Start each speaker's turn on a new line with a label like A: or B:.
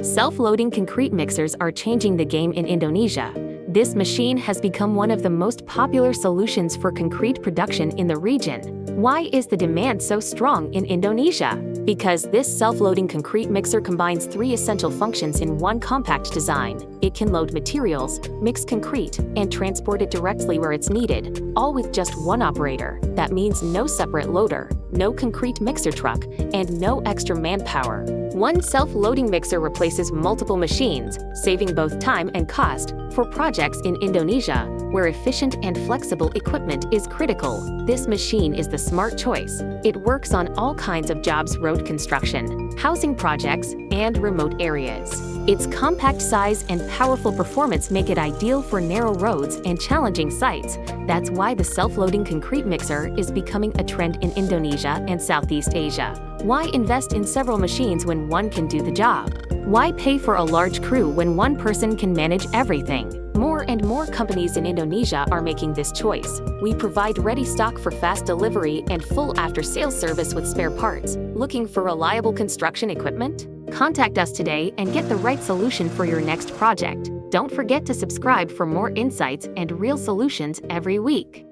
A: Self-loading concrete mixers are changing the game in Indonesia. This machine has become one of the most popular solutions for concrete production in the region. Why is the demand so strong in Indonesia? Because this self-loading concrete mixer combines three essential functions in one compact design. It can load materials, mix concrete, and transport it directly where it's needed, all with just one operator. That means no separate loader, no concrete mixer truck, and no extra manpower. One self-loading mixer replaces multiple machines, saving both time and cost for projects in Indonesia, where efficient and flexible equipment is critical. This machine is the smart choice. It works on all kinds of jobs: road construction, housing projects, and remote areas. Its compact size and powerful performance make it ideal for narrow roads and challenging sites. That's why the self-loading concrete mixer is becoming a trend in Indonesia and Southeast Asia. Why invest in several machines when one can do the job? Why pay for a large crew when one person can manage everything? More and more companies in Indonesia are making this choice. We provide ready stock for fast delivery and full after-sales service with spare parts. Looking for reliable construction equipment? Contact us today and get the right solution for your next project. Don't forget to subscribe for more insights and real solutions every week.